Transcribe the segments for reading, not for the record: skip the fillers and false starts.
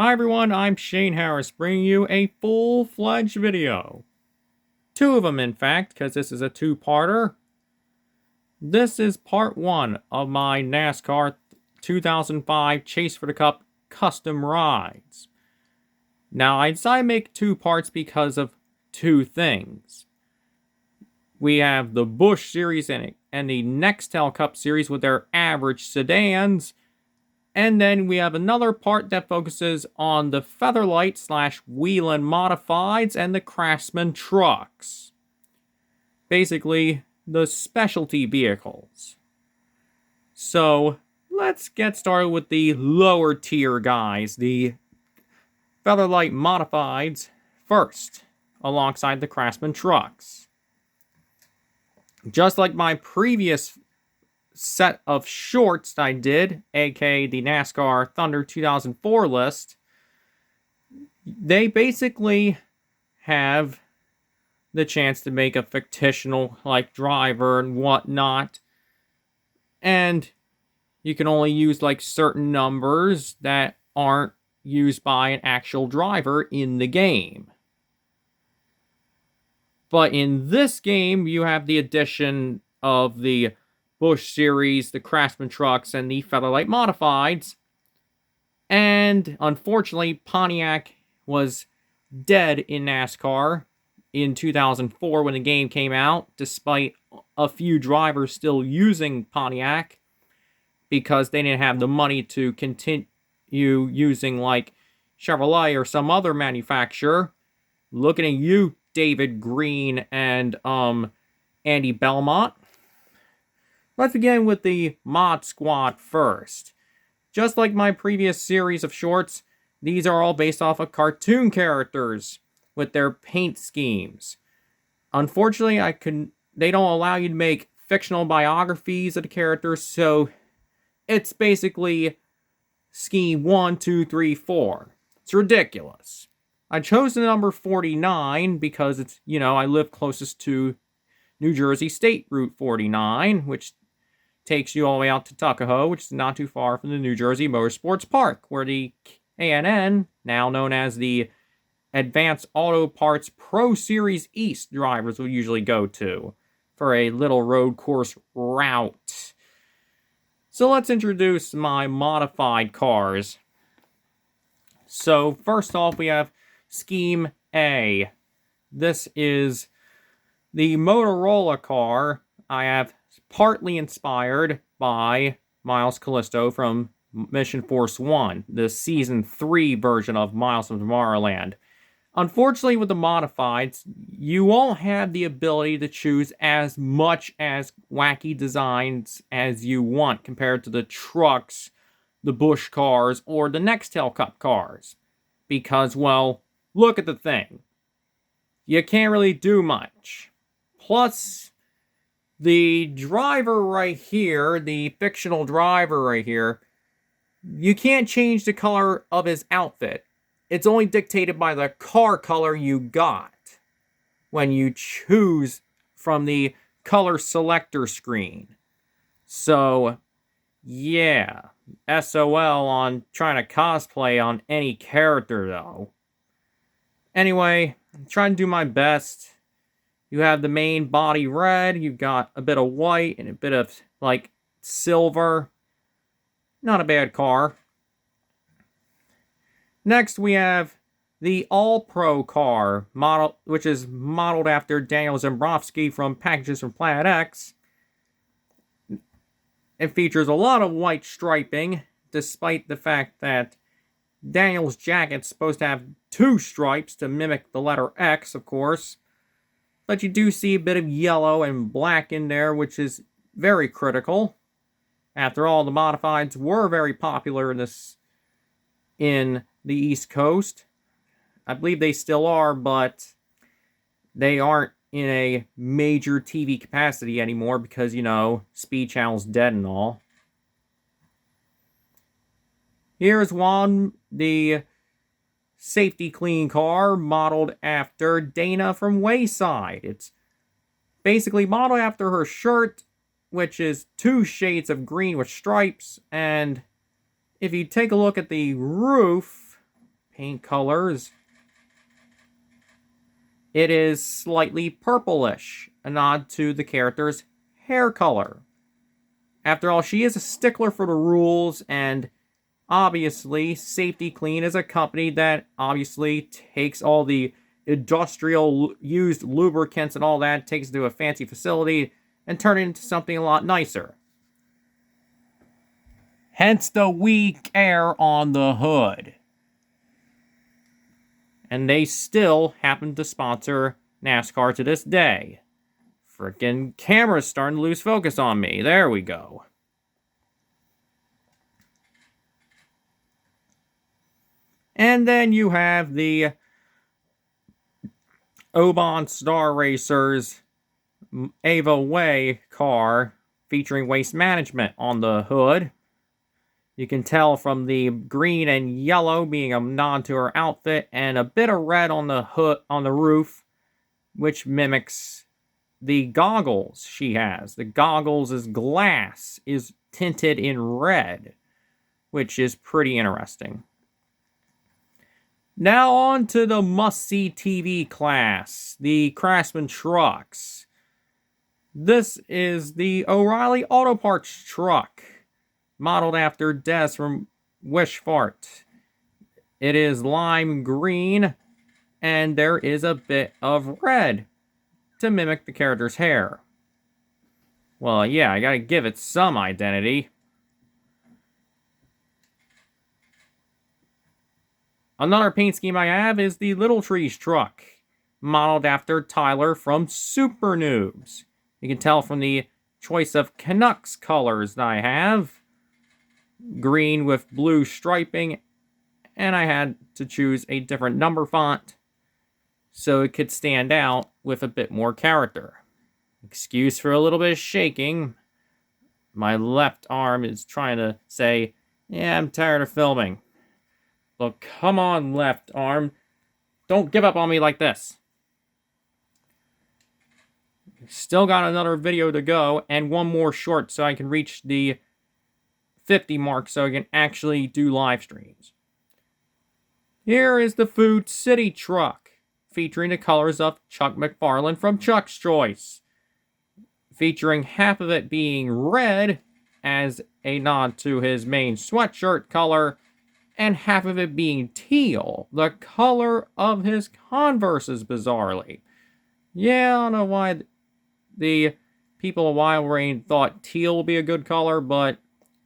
Hi everyone, I'm Shane Harris, bringing you a full-fledged video. Two of them, in fact, because this is a two-parter. This is part one of my NASCAR 2005 Chase for the Cup custom rides. Now, I decided to make two parts because of two things. We have the Busch Series and the Nextel Cup Series with their average sedans. And then we have another part that focuses on the Featherlite / Whelen Modifieds and the Craftsman trucks. Basically, the specialty vehicles. So, let's get started with the lower tier guys, the Featherlite Modifieds first, alongside the Craftsman trucks. Just like my previous set of shorts I did, aka the NASCAR Thunder 2004 list, they basically have the chance to make a fictional like driver and whatnot, and you can only use like certain numbers that aren't used by an actual driver in the game. But in this game, you have the addition of the Busch Series, the Craftsman trucks, and the Featherlite Modifieds. And unfortunately, Pontiac was dead in NASCAR in 2004 when the game came out, despite a few drivers still using Pontiac because they didn't have the money to continue using like Chevrolet or some other manufacturer. Looking at you, David Green and Andy Belmont. Let's begin with the Mod Squad first. Just like my previous series of shorts, these are all based off of cartoon characters with their paint schemes. Unfortunately, they don't allow you to make fictional biographies of the characters, so it's basically scheme 1, 2, 3, 4. It's ridiculous. I chose the number 49 because it's, I live closest to New Jersey State Route 49, which takes you all the way out to Tuckahoe, which is not too far from the New Jersey Motorsports Park, where the ANN, now known as the Advanced Auto Parts Pro Series East drivers will usually go to for a little road course route. So let's introduce my modified cars. So first off, we have Scheme A. This is the Motorola car I have partly inspired by Miles Callisto from Mission Force 1, the Season 3 version of Miles from Tomorrowland. Unfortunately, with the modifieds, you won't have the ability to choose as much as wacky designs as you want compared to the trucks, the Busch cars, or the Nextel Cup cars. Because, well, look at the thing. You can't really do much. Plus, the driver right here, the fictional driver right here, you can't change the color of his outfit. It's only dictated by the car color you got when you choose from the color selector screen. So, yeah, SOL on trying to cosplay on any character, though. Anyway, I'm trying to do my best. You have the main body red, you've got a bit of white and a bit of, like, silver. Not a bad car. Next, we have the All-Pro car, which is modeled after Daniel Zembrowski from Packages from Planet X. It features a lot of white striping, despite the fact that Daniel's jacket's supposed to have 2 stripes to mimic the letter X, of course. But you do see a bit of yellow and black in there, which is very critical. After all, the modifieds were very popular in the East Coast. I believe they still are, but they aren't in a major TV capacity anymore because, Speed Channel's dead and all. Here's one, the safety clean car modeled after Dana from Wayside. It's basically modeled after her shirt, which is 2 shades of green with stripes, and if you take a look at the roof, paint colors. It is slightly purplish, a nod to the character's hair color. After all, she is a stickler for the rules, and obviously, Safety Clean is a company that obviously takes all the industrial used lubricants and all that, takes it to a fancy facility, and turn it into something a lot nicer. Hence the weak air on the hood. And they still happen to sponsor NASCAR to this day. Frickin' camera's starting to lose focus on me. There we go. And then you have the Oban Star Racers Ava Way car featuring Waste Management on the hood. You can tell from the green and yellow being a nod to her outfit, and a bit of red on the hood, on the roof, which mimics the goggles she has. The goggles' glass is tinted in red, which is pretty interesting. Now on to the must-see TV class, the Craftsman trucks. This is the O'Reilly Auto Parts truck, modeled after Des from Wish Fart. It is lime green, and there is a bit of red to mimic the character's hair. Well, yeah, I gotta give it some identity. Another paint scheme I have is the Little Trees truck, modeled after Tyler from Super Noobs. You can tell from the choice of Canucks colors that I have. Green with blue striping, and I had to choose a different number font so it could stand out with a bit more character. Excuse for a little bit of shaking. My left arm is trying to say, yeah, I'm tired of filming. Look, come on, left arm. Don't give up on me like this. Still got another video to go, and one more short so I can reach the 50 mark so I can actually do live streams. Here is the Food City truck, featuring the colors of Chuck McFarlane from Chuck's Choice. Featuring half of it being red, as a nod to his main sweatshirt color, and half of it being teal, the color of his Converses, bizarrely. Yeah, I don't know why the people of Wild Rain thought teal would be a good color, but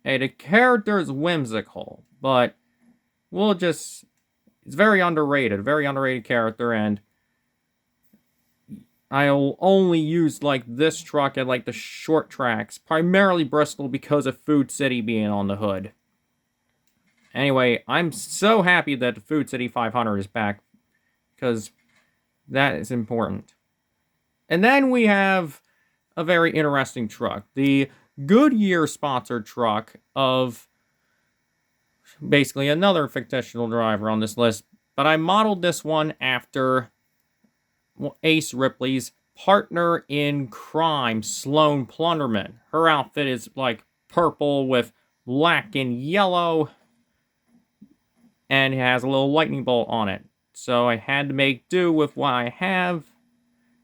hey, the character is whimsical, but we'll just... It's very underrated character, and I'll only use, like, this truck at, like, the short tracks, primarily Bristol because of Food City being on the hood. Anyway, I'm so happy that the Food City 500 is back, because that is important. And then we have a very interesting truck. The Goodyear-sponsored truck of basically another fictional driver on this list, but I modeled this one after Ace Ripley's partner in crime, Sloane Plunderman. Her outfit is, like, purple with black and yellow, and it has a little lightning bolt on it. So I had to make do with what I have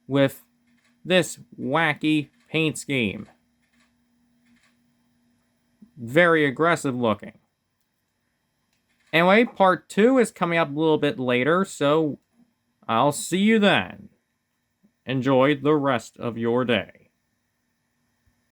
with this wacky paint scheme. Very aggressive looking. Anyway, part 2 is coming up a little bit later, so I'll see you then. Enjoy the rest of your day.